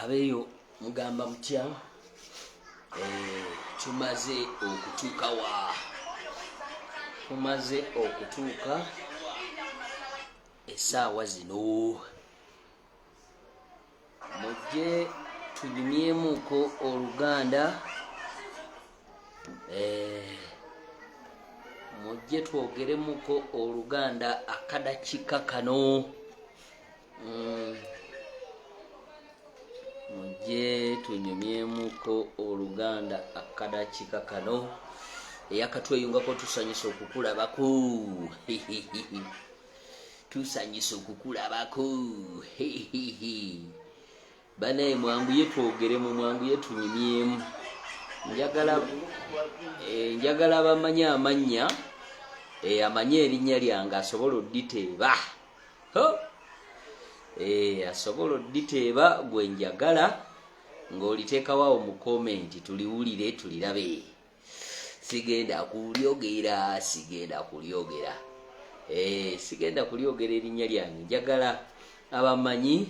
abeeyo mugamba mutya? Tumaze okutuuka essaawa zino, mujje tunyumyemuko oluganda, mujje twogeremuko oluganda akadakika kano. Mujje tunyumyemuko oluganda akadakika kano, eyakatweyungako tusanyusa okukulabako. Tusanyusa okukulabako. Banaye mwanguye twogeremu, mwanguye tunyumyemu. Njagala bamanyi amannya, amanye erinnya lyange asobola odditeeba. Asobola odditeeba gwe njagala ng'oliteekawo mu komenti tuliwulire tulirabe. Sigenda kulyogera erinnya lyange. Njagala abamanyi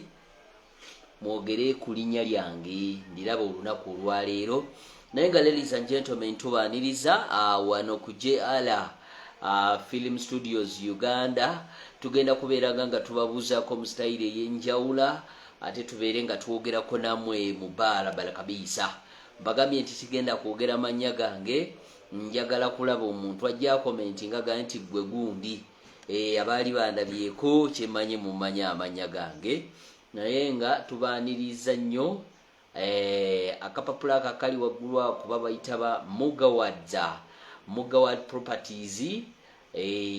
mwogere ku linnya lyange ndiraba olunaku olwaleero. Naye nga ladies and gentlemen, tubaaniriza wano ku JR Film Studios Uganda. Tugenda kubeeraga nga tubabuuzaako mu style ey'enjawula, ate tubeere nga twogerako nammwe mu baalabala kabiisa. Mbagambye nti sigenda kwogera mannya gange, njagala kulaba omuntu ajja komenti nga gaa nti gwe gundi. Abaali bandabyeko kyemmanyi mumanyi amannya gange, naye nga tubaaniriza nnyo. Akapapula akakali waggulu ako kuba bayita ba Mugawad Properties.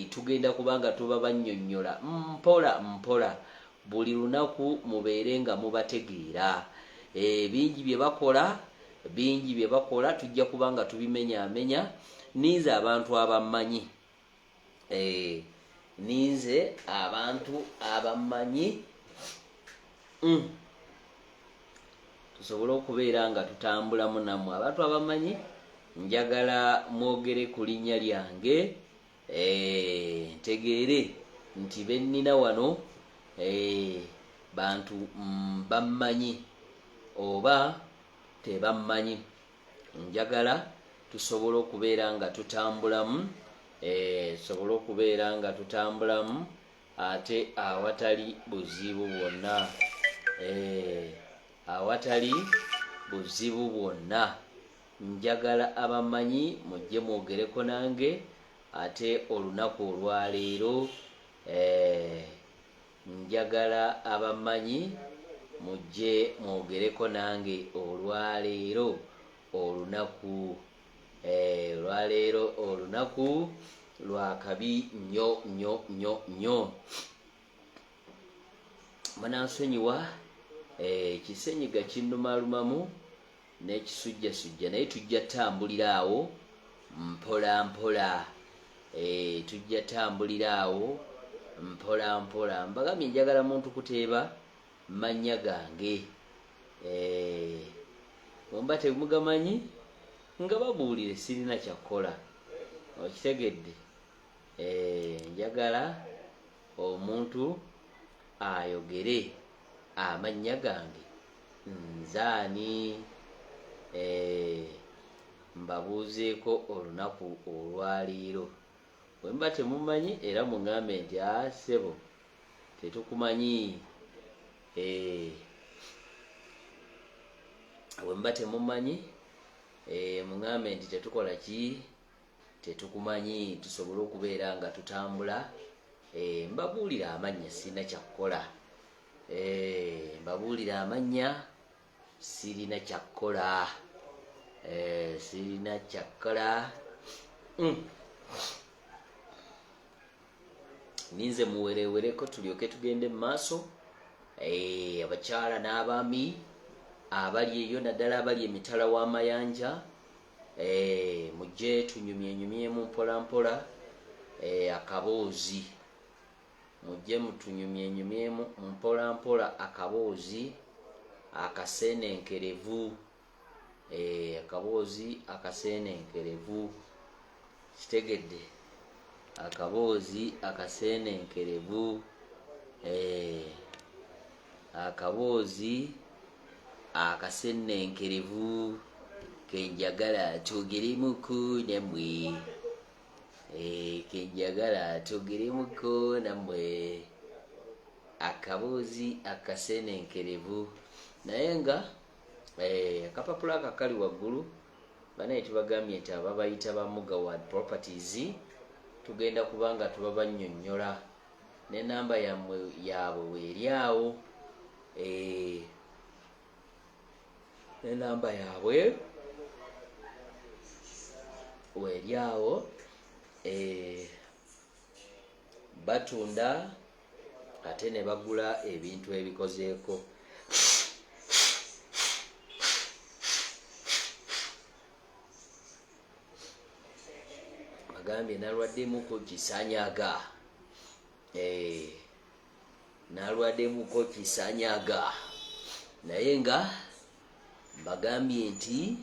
Tugenda kubanga tuba bannyonnyola mpola mpola, buli lunaku mubeere nga mubategeera. Bingi bye bakola tujja kubanga tubimenyaamenya. Ninze abantu abammanyi, tusobole okubeera nga tutambulamu nammwe. Abantu abamanyi njagala mwogere ku linnya lyange, ntegeere nti bennina wano bantu bammanyi oba tebammanyi. Njagala tusobole okubeera nga tutambulamu, ate awatali buzibu bwonna. Njagala abamanyi mujje mwogereko nange ate olunaku olwaleero. Njagala abamanyi mujje mwogereko nange olwaleero, olunaku lwakabi nnyo. Banansonyiwa, kisenyiga kinnumalumamu n'ekisujjasujja, naye tujja tambulira awo mpola mpola. Mbagambye njagala muntu kuteeba mannya gange. Bwemba temugamanyi nga babuulire sirina kyakkola, okitegedde. Njagala omuntu ayogere amannya gange nzaani, mbabuuzeeko olunaku olwaleero. Bwemba temumanyi era muŋŋambe nti ssebo tetukumanyi. Bwemba temumanyi muŋŋambe nti tetukola ki, tetukumanyi, tusobole okubeera nga tutambula. Mbabuulira amannya sirina kyakkola. Sirina kyakkola. Ninze muwerewereko tulyoke tugende mu maaso. Abakyala n'abaami abali eyo naddala abali emitala w'amayanja, mujje tunyumyenyumyemu mpola mpola. Akaboozi mujje mutunyumyenyumyemu mpola mpola, akaboozi akaseenenkerevu. Kitegedde, akaboozi akaseenenkerevu. Akaboozi akasenenkerevu kenjagala twogeremuko nammwe. Kenjagala twogeremuko nammwe. Akabuuzi akasenenkerevu naye nga akapapula akakali waggulu banaye tubagambye nti ababayita ba Mugawad Properties tugenda kubanga tubabannyonnyola n'enamba yaabwe weeryawo. N'enamba yaabwe weeryawo. Batunda ate ne bagula ebintu ebikozeeko. Bagambye nalwaddemuko kisanyaga. Nalwaddemuko kisanyaga naye nga bagambye nti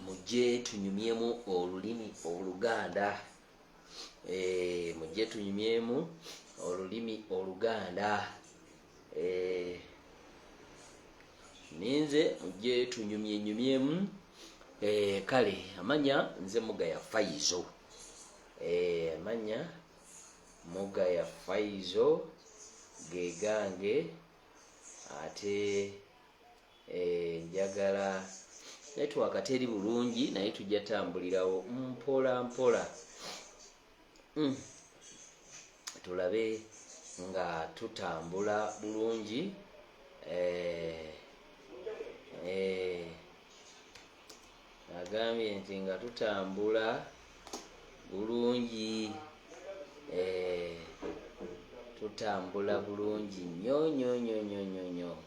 mujje tunyumyemu olulimi Oluganda. Mujje tunyumyemu olulimi Oluganda. Ninze mujje tunyumyenyumyemu. Kale amanya nze Mugaya Faizo. Amanya Mugaya Faizo gegange ate njagala network teri bulungi naye tujja tambulirawo mpola mpola. Tulabe nga tutambula bulungi. Agambye nti nga tutambula bulungi. Tutambula bulungi nnyo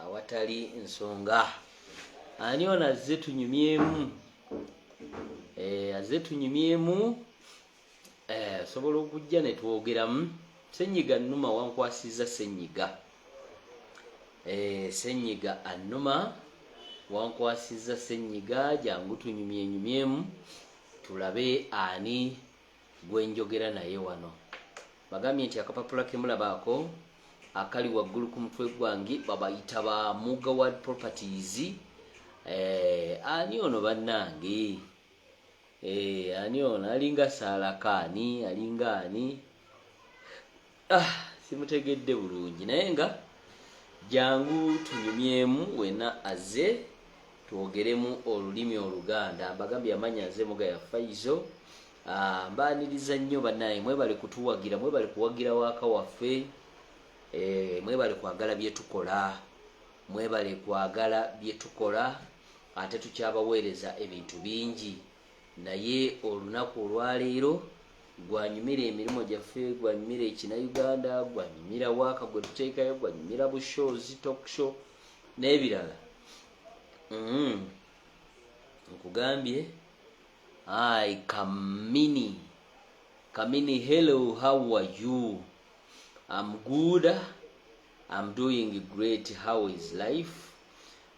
awatali nsonga. Ani ono azze tunyumyemu? Azze tunyumyemu. Sobola okujja ne twogeramu. Ssenyiga Nnuma wankwasizza Ssenyiga. Ssenyiga Annuma wankwasizza Ssenyiga, jangu tunyumyenyumyemu tulabe ani gwenjogera naye wano. Bagambye nti akapapula kemulabaako akali waggulu ku mutwe gwange babayita ba Mugawad Properties. Ani ono bannange? Ani ono alinga Saalakaani, alinga ani? Simutegedde bulungi naye nga jangu tunyumyemu wena azze twogeremu olulimi Oluganda. Bagambye amanya nze Mugaya Faizo. Mbaaniriza nnyo bannaye, mwebale kutuwagira, mwebale kuwagira waaka waffe. Mwebale kwagala bye tukola, mwebale kwagala bye tukola. Ate tukyabaweereza ebintu bingi naye olunaku olwaleero gwanyumira emirimu gyaffe, gwanyumira ekina-Uganda, gwanyumira waaka gwe tuteekayo, gwanyumira bushozi, talk show n'ebirala. Nkugambye Kamini, hello, how are you? I'm good. I'm doing great. How is life?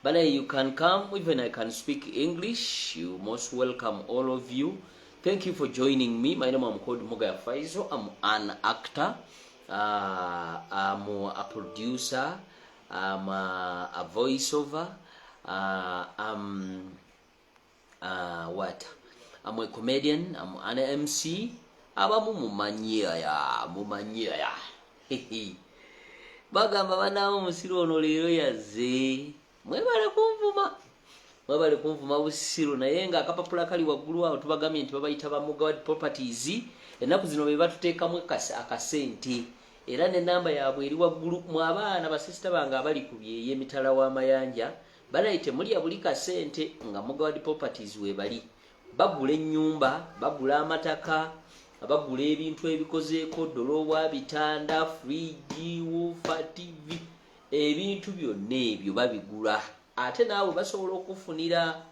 But you can come, even I can speak English. You most welcome, all of you. Thank you for joining me. My name is called Mugaya Faizo. I'm an actor. I'm a producer. I'm a voiceover. I'm a comedian. I'm an MC. Abamu mumanyaya. Bagamba banawo musiro ono leero yazze. Mwebale kunvuma busiro naye nga akapapula kali waggulu awo tubagambye nti babayita ba Mugawad Properties. Ennaku zino be batuteekamu akasente era n'ennamba yaabwe eri waggulu. Mu abaana basisita bange abali ku byeyo emitala w'amayanja banayite mulya buli kasente nga Mugawad Properties we bali. Bagula ennyumba, bagula amataka, bagula ebintu ebikozeeko dolobwa, bitanda, fridge, woofer, TV, ebintu byonna ebyo babigula. Ate naawe basobola okufunira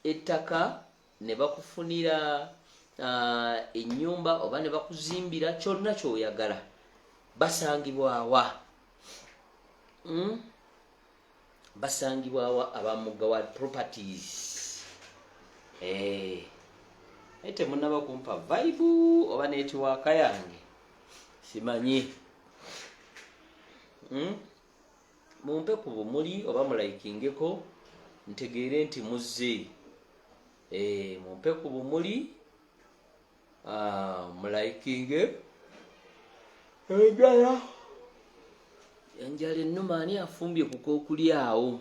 ettaka ne bakufunira ennyumba oba ne bakuzimbira kyonna ky'oyagala. Basangibwa wa? Basangibwa wa aba Mugawad Properties? Ete munaba kumpa vibe oba network yange simanyi. mumpe ku bumuli oba mulayikingeko ntegeere nti muzze. Mumpe ku bumuli mulayikinge. Enjala ennuma ani afumbye ku kookulya awo?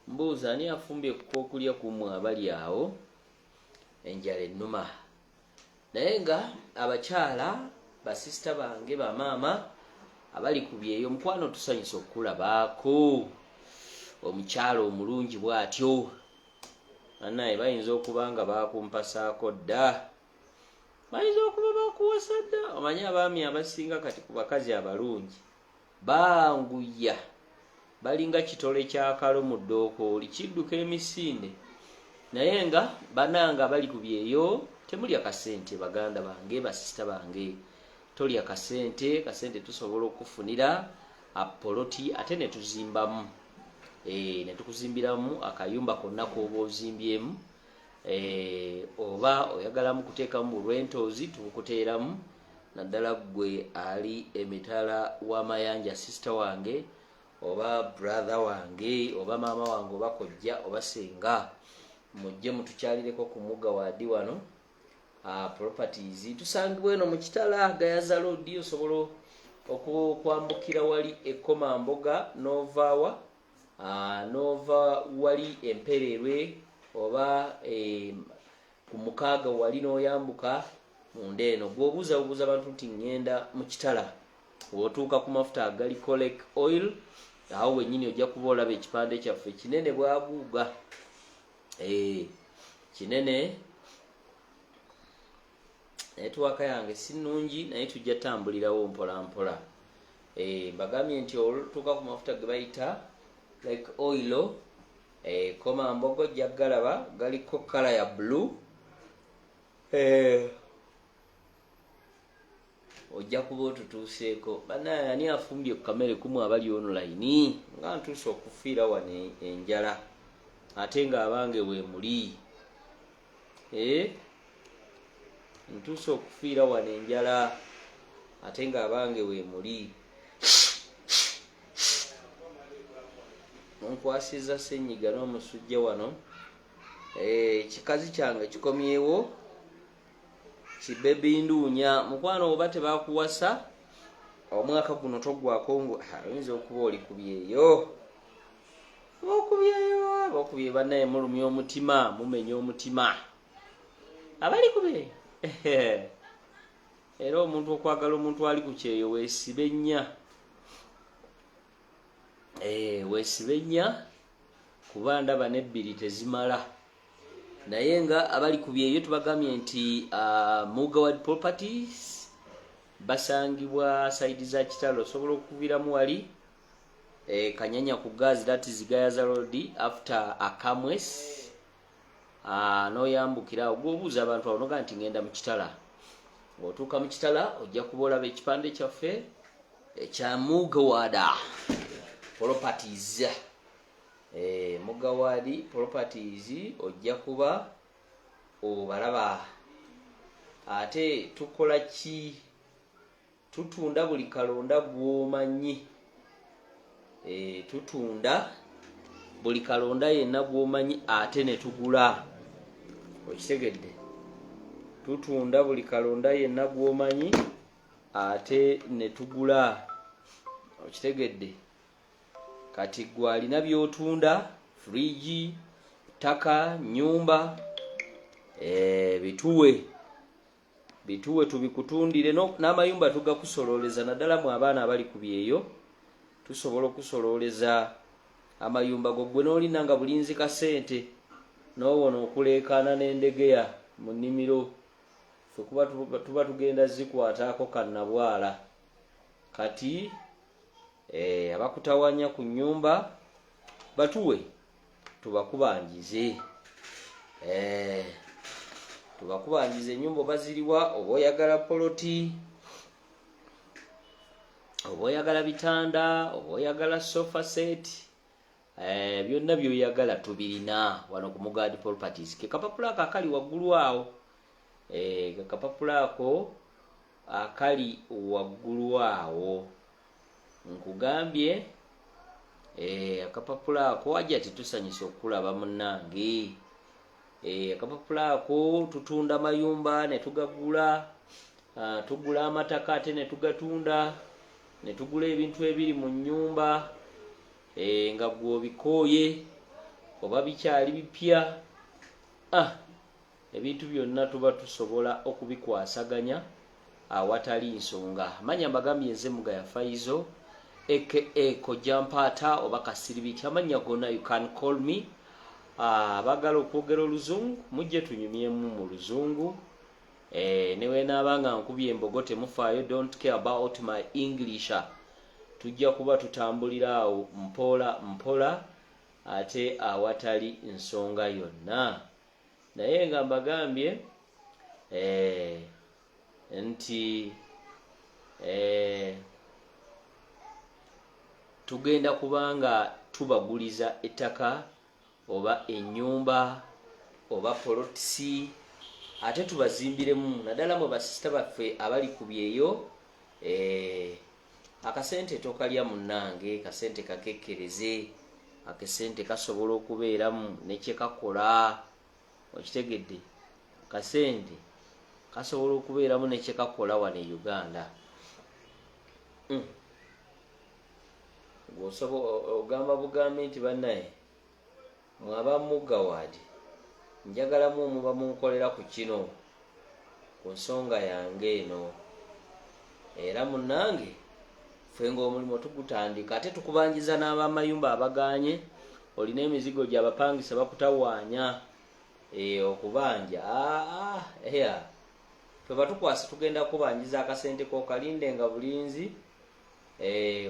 Mbuuza ani afumbye ku kookulya kummwe abali awo? Enjala ennuma. Naye nga abakyala basisita bange bamaama abali ku byeyo, mukwano tusanyusa okulabaako omukyala omulungi bw'atyo. Annaye bayinza okuba nga bakumpasaako dda, bayinza okuba bakuwasa dda. Omanyi abaami abasinga kati ku bakazi abalungi banguya, balinga kitole kyakalo mu ddookooli kidduka emisinde. Naye nga bananga bali ku byeyo temulya kasente. Baganda bange, basisita bange, tolya kasente. Kasente tusobola okufunira apoloti ate ne tuzimbamu, ne tukuzimbiramu akayumba konna k'oba ozimbyemu, oba oyagalamu kuteekamu rentals tukuteeramu. Naddala gwe ali emitala w'amayanja, sister wange oba brother wange oba maama wange oba kojja oba senga, mujje mutukyalireko ku mugga wadi wano. Properties tusangibwa eno mu Kitala Gayaza Road. Osobola okwambukira wali Ekomamboga novaawa nova wali Empererwe oba ku Mukaaga wali n'oyambuka munda eno. Gw'obuuza abantu nti ngenda mu Kitala, bw'otuuka ku mafuta agali Colic Oil, awo wennyini ojja kuba olaba ekipande kyaffe kinene bwaguuga. Kinene. Netiwaka yange si nnungi naye tujja tambulirawo mpola mpola. Mbagambye nti olutuuka ku mafuta ge bayita like oil, Komambogo ojja galaba galiko kala ya blue. Ojja kuba otutuuseeko. Banaye ani afumbye ku kamere kumu abali online nga ntuuse okufiira wano enjala ate nga abange we muli. Ntuuse okufiira wano enjala ate nga abange we muli. Nkwasiza ssenyiga n'omusujja wano. Kikazi kyange kikomyewo kibebi nduunya. Mukwano oba tebakuwasa omwaka guno togwako ngo oyinza okuba oli ku byeyo. Okubye bannaye mulumya omutima, mumenya omutima abali ku byeyo. Era omuntu okwagala omuntu ali ku kyeyo weesibe nnya. Weesibe nnya kuba ndaba n'ebbiri tezimala. Naye nga abali ku byeyo tubagambye nti Mugawad Properties basangibwa saidi za Kitalo. Osobola okuviramu wali Kanyanya ku Gazi, that is Gayaza Road after Akamwes. N'oyambukira ogw'obuuza abantu abonoga nti ngenda mu Kitala. Otuuka mu Kitala ojja kuba olaba ekipande kyaffe ekya Mugawad Properties. Mugawad Properties ojja kuba obalaba. Ate tukola ki? Tutunda buli kalonda gw'omanyi. Tutunda buli kalonda yenna gw'omanyi ate ne tugula. Okitegedde? Tutunda buli kalonda yenna gw'omanyi ate ne tugula. Okitegedde? Kati gwe alina by'otunda, fridge, ttaka, nnyumba, bituwe tubikutundire. N'amayumba tugakusolooleza. Naddala mu abaana abali ku byeyo tusobola okusololeza amayumba go. Gwe n'olina nga bulinzi kasente n'obona okuleekaana n'endegeya mu nnimiro, ffe tuba tugenda zikwataako kannabwala. Kati abakutawanya ku nnyumba batuwe tubakubanjize. Tubakubanjize ennyumba oba ziriwa, oba oyagala poloti, oba oyagala bitanda, oba oyagala sofa set, byonna by'oyagala tubirina wano ku Mugawad Properties. Ke kapapula ako akali waggulu awo, kapapula ako akali waggulu awo. Nkugambye akapapula ako wajja tetusanyisa okulaba munnange. Akapapula ako tutunda mayumba ne tugagula, tugula amataka ate ne tugatunda, ne tugula ebintu ebiri mu nnyumba nga gw'obikooye oba bikyali bipya. Ebintu byonna tuba tusobola okubikwasaganya awatali nsonga. Amanya mbagambye nze Mugaya Faizo aka Kojampata oba Kasiribiti, amanya gonna you can call me. Abagala okwogera oluzungu mujje tunyumyemu mu luzungu. Newe naabanga nkubye embogo temufaayo, don't care about my English. Tujja kuba tutambulira awo mpola mpola ate awatali nsonga yonna. Naye nga mbagambye nti tugenda kubanga tubaguliza ettaka oba ennyumba oba polotisi ate tubazimbiremu. Naddala mu basista baffe abali ku byeyo, akasente tokalya munnange, kasente kakekkereze, akasente kasobola okubeeramu ne kye kakola. Okitegedde? Kasente kasobola okubeeramu ne kye kakola wano e Uganda. Ogamba bugambe nti bannaye mwaba mugga waadi njagalamu omuba munkolera ku kino ku nsonga yange eno. Era munnange ffe ng'omulimo tugutandika ate tukubanjiza n'abamayumba abaganye. Olina emizigo gy'abapangisa bakutawaanya okubanja. Ffe batukwasa tugenda kubanjiza akasente k'okalinde nga bulinzi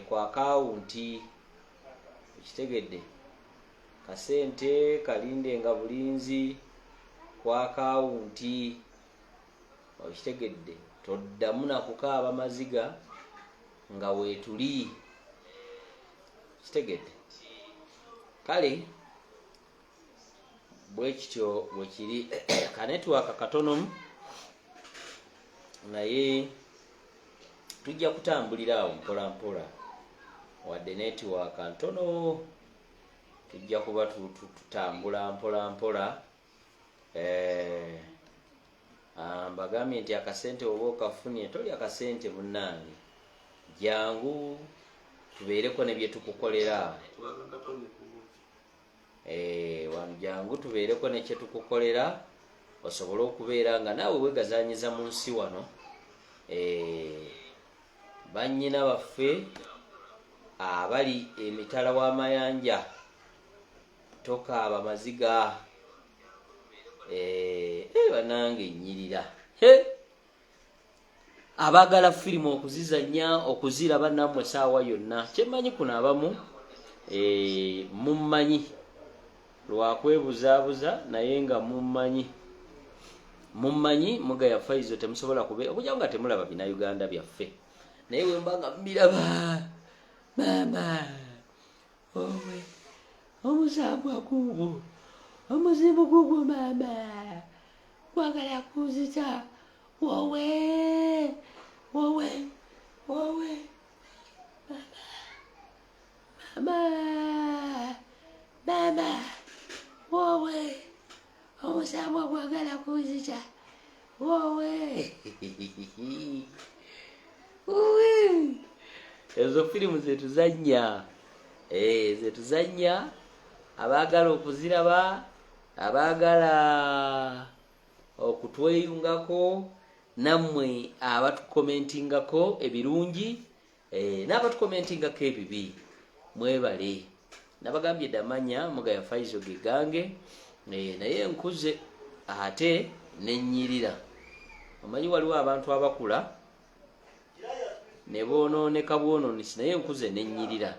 ku akawunti. Ekitegedde? Kasente kalinde nga bulinzi ku akawunti. Okitegedde? Toddamu na kukaaba maziga nga weetuli. Kitegedde? Kale bwe kityo bwe kiri. Kanetwaka katono naye tujja kutambulira awo mpola mpola. Wadde netiwaaka ntono tujja kuba tutambula mpola mpola. Mbagambye nti akasente oba okafunye toli akasente munnange, jangu tubeereko ne bye tukukolera. Wano jangu tubeereko ne kye tukukolera osobole okubeera nga naawe weegazanyiza mu nsi wano. Bannyina baffe abali emitala w'amayanja tokaaba maziga. Banange nnyirira. Abaagala firimu okuzizanya okuziraba nammwe saawa yonna. Kyemmanyi kuno abamu mummanyi lwakwebuzaabuza naye nga mummanyi Mugaya Faizo temusobola kubeera okujja nga temulaba bina Uganda byaffe. Naye bwe mbanga mbiraba maama owe omusambwa guugwo omuzibu guugwo maama kwagala kuzita wowe mama wowe omusambwa kwagala kuzita wowe. Ezo firimu zetuzanya. Zetuzanya. Abaagala okuziraba, abaagala okutweyungako, nammwe abatukomentingako ebirungi n'abatukomentingako ebibi, mwebale. Nabagambye damanya Mugaya Faizo ge gange, naye nkuze ate nennyirira. Omanyi waliwo abantu abakula ne boonooneka bwonoonesi, naye nkuze nennyirira.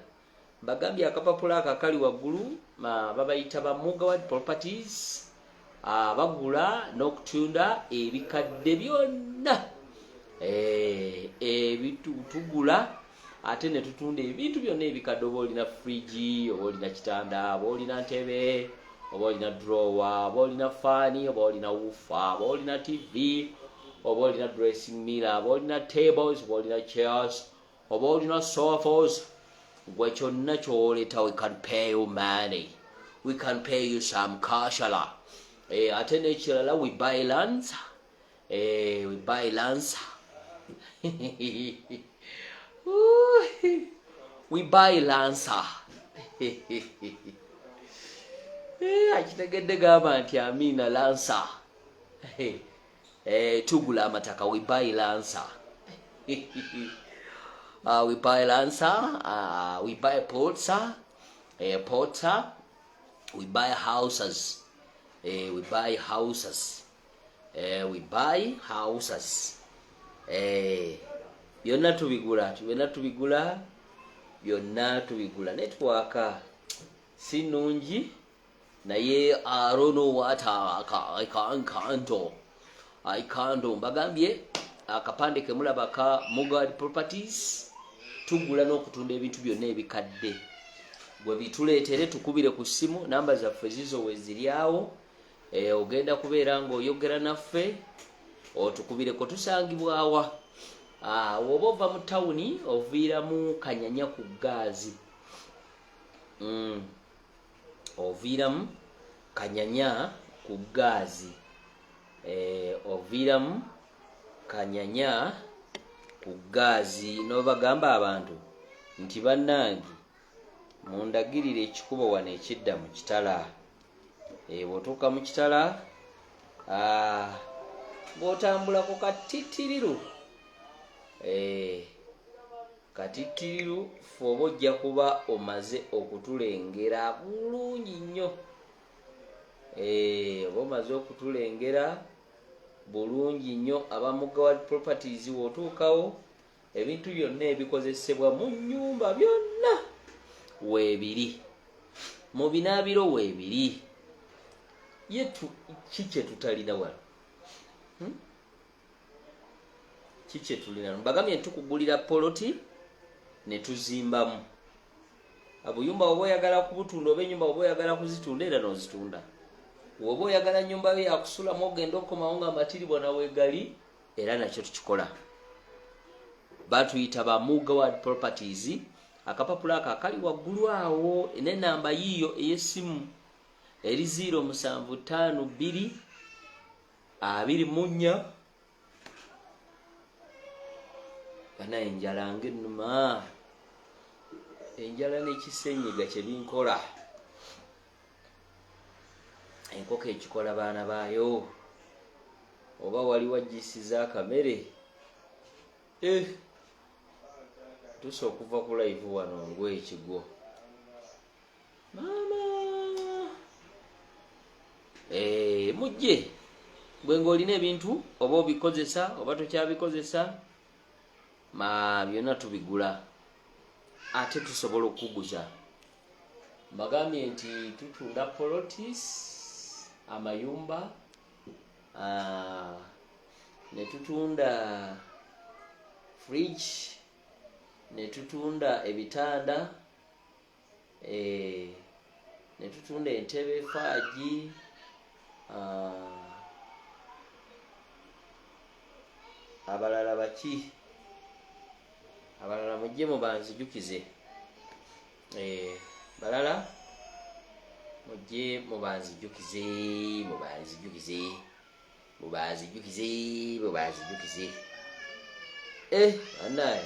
Mbagambye akapapula akakali waggulu babayita ba Mugawad Properties. Bagula n'okutunda ebikadde byonna. Tugula ate ne tutunda ebintu byonna ebikadde. Oba olina fridge, oba olina kitanda, oba olina ntebe, oba olina drawer, oba olina faani, oba olina woofer, oba olina TV, oba olina dressing mirror, oba olina tables, oba olina chairs, oba olina sofas, gwe kyonna kyoleta, we can pay you money, we can pay you some cashala. Ate nekirala, we buy lands, we buy lands. We buy lansa. Akitegedde gamba nti amina lansa. Tugula amataka, we buy lansa. We buy lansa, we buy porta, we buy houses, we buy houses, we buy houses. Byonna tubigula, byonna tubigula. Network si nungi, naye I don't know what I can't do. Mbagambye akapande kemulaba ka Mugad Properties, tugula n'okutunda ebintu byonna ebikadde. Bwe bituleetere tukubire ku ssimu, namba zaffe zizo weziryawo. Ogenda kubeera ng'oyogera naffe, otukubireko. Tusangibwawa woba ova mu tawuni oviiramu Kanyanya ku gaazi. Oviiramu Kanyanya ku gaazi. Oviiramu Kanyanya ku gaazi. N'obagamba abantu nti bannange mundagirire ekikubo wano ekidda mu kitala. Bw'otuuka mu kitala ng'otambula ku katitiriru, katitiriru fe oba ojja kuba omaze okutulengera bulungi nnyo. Oba omaze okutulengera bulungi nnyo. Aba Mugad Properties w'otuukawo, ebintu byonna ebikozesebwa mu nnyumba byonna weebiri, mu binaabiro weebiri. Kiki tutalina wano? Kiki tulina? Mbagambye tukugulira poloti ne tuzimbamu. Abuyumba oba oyagala kubutunda, oba ennyumba oba oyagala kuzitunda, era n'ozitunda. Oba oyagala nnyumba yo yakusulamu ogenda okukomawo nga amatiribwa nawe gali, era nakyo tukikola. Batuyita ba Mugad Properties. Akapapula ako akali waggulu awo n'ennamba yiyo ey'essimu eri 0752 24. Bana enjala ng'ennuma, enjala n'ekisenyiga kye binkola. Enkoko ekikola baana baayo, oba wali wagisiza akamere. Tusa okuva ku live wano ng'ekigwo maama. Mujje gwe ng'olina ebintu oba obikozesa oba tokyabikozesa, byonna tubigula ate tusobola okuguza. Mbagambye nti tutunda polotis, amayumba, ne tutunda fridge, ne tutunda ebitanda, ne tutunda entebe, faaji, abalala baki, abalala mujje mubanzijukize, balala mujje mubanzijukize, mubanzijukize. Anaye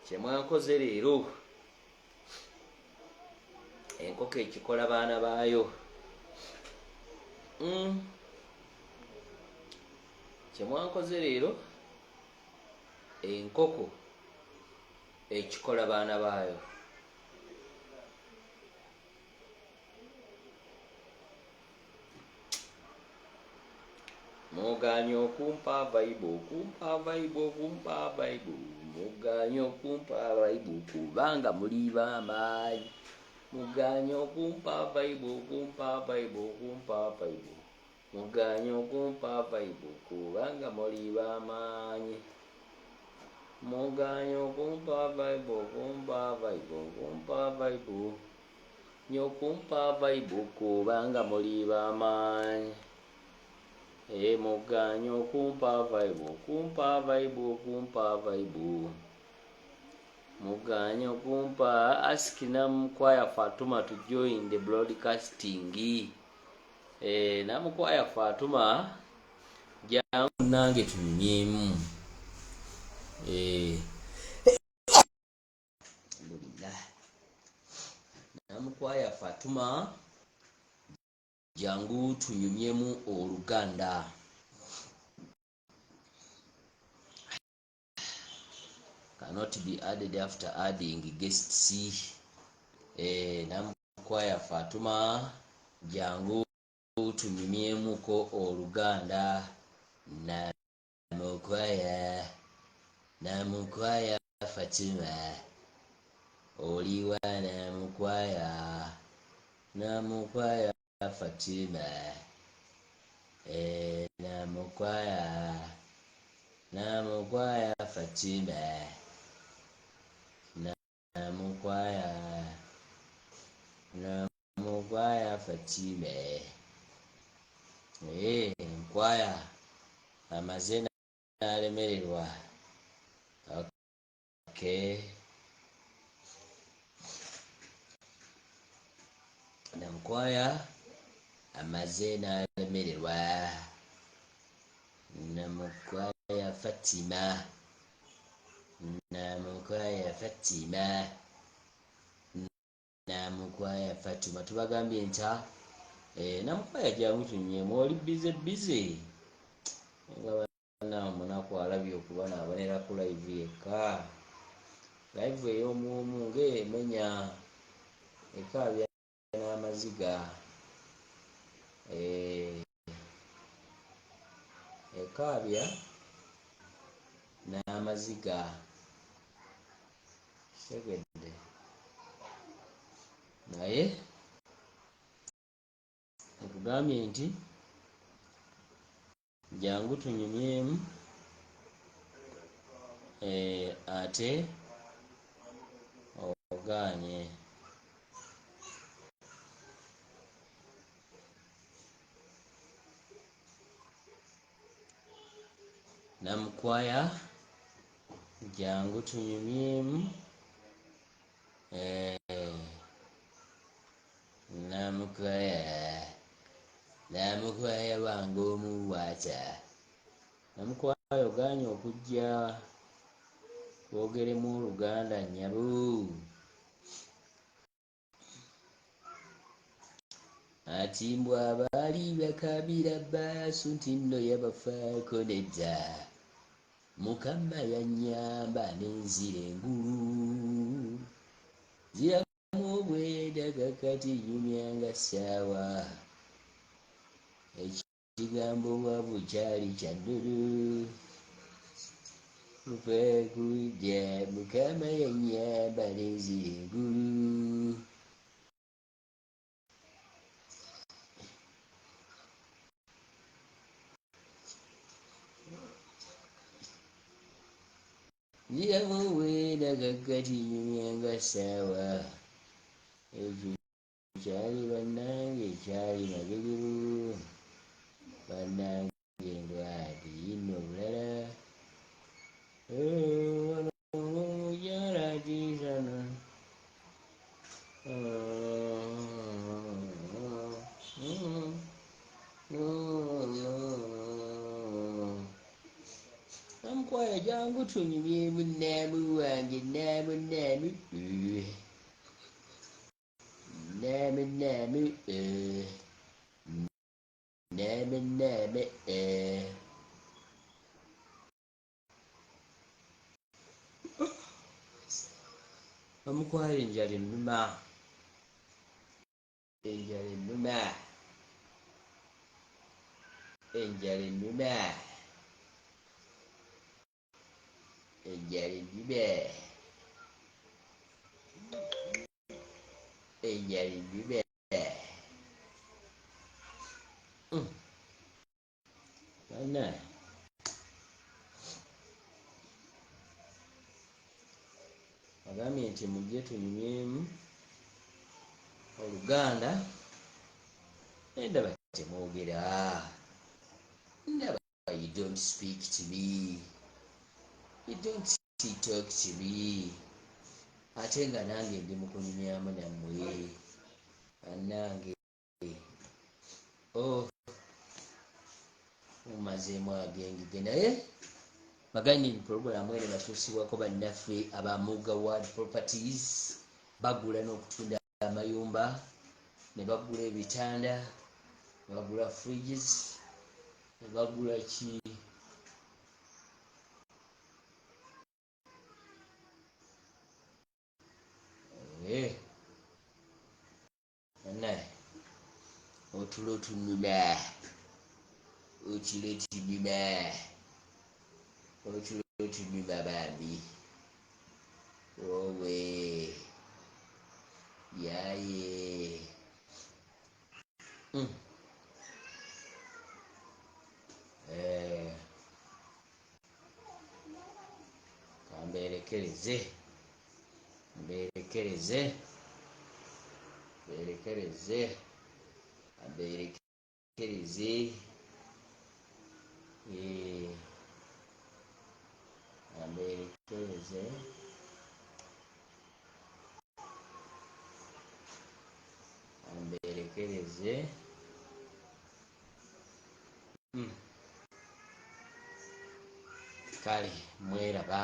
kyemwankoze leero, enkoko ekikola baana baayo. Kyemwankoze leero, enkoko ekikola baana baayo. Muganye okumpa Bible, muganye okumpa Bible kubanga muli b'amaanyi. Muganye okumpa Bible, muganye okumpa Bible kubanga muli b'amaanyi. Muganye okumpa Bible, nyokumpa vaibu kubanga muli bamaanyi. Muganyo kumpa vaibu. Muganyo kumpa askina mkwaya Fatuma to join the broadcasting. Namukwaya Fatuma jangu nange tunyemu. Namukwaya Fatuma jangu tunyumyemu Oluganda. Cannot be added after adding guests. Namukwaya Fatuma jangu tunyumyemu ko Oluganda. Namukwaya Fatuma oliwa namukwaya Fatuma namukwaya Fatuma namukwaya Fatuma nkwaya amaze n'alemererwa. Namukwaya amaze n'alemererwa. Namukwaya Fatima namukwaya Fatuma tubagambye nta namukwaya jangu tunyemu oli bize nga bana munaku alabye okuba n'abonera ku live yekka. Live ey'omuomu ng'emenya ekaabya n'amaziga. Ekaabya n'amaziga segedde naye nkugambye nti jangu tunyumyemu ate oganye. Namukwaya jangu tunyumyemu namukwaya wange omuwaata. Namukwaya oganye okujja twogeremu Oluganda nnyabo. Ati mbw abaali bakabira baasu nti nno yabafaako nedda. Mukama yannyamba n'enzira engulu. Ziramu obweda kakati nyumyanga ssaawa. Ekigambo bwavu kyali kya ddulu. Kufaakudda Mukama yannyamba n'enzira engulu. Ziramu obweda kakati nyumyanga ssaawa. Ekyo kyali bannange kyali magegeru. Bannange ndwadi yinno obulala. Wano omukyala atiisana. Namukwaya jangu tunyumyemu naamu wange naamu Namukwaya enjala ennuma. Bana agambye nti mujje tunyumyemu Oluganda endaba temwogera, ndaba you don't speak to me, you don't talk to me, ate nga nange ndi mukunyumyamu nammwe bannange. Mumazeemu agengige naye maganyini puroguramu ene batuusibwako bannaffe abamuga World Properties. Bagula n'okutunda amayumba, ne bagula ebitanda, ne bagula fridges, ne bagula ki naye otulo tunuma, okiro kinuma, otulo tunuma bambi, owe yaye kamberekereze mberekereze mberekereze amberekereze amberekereze amberekereze. Kale mweraba.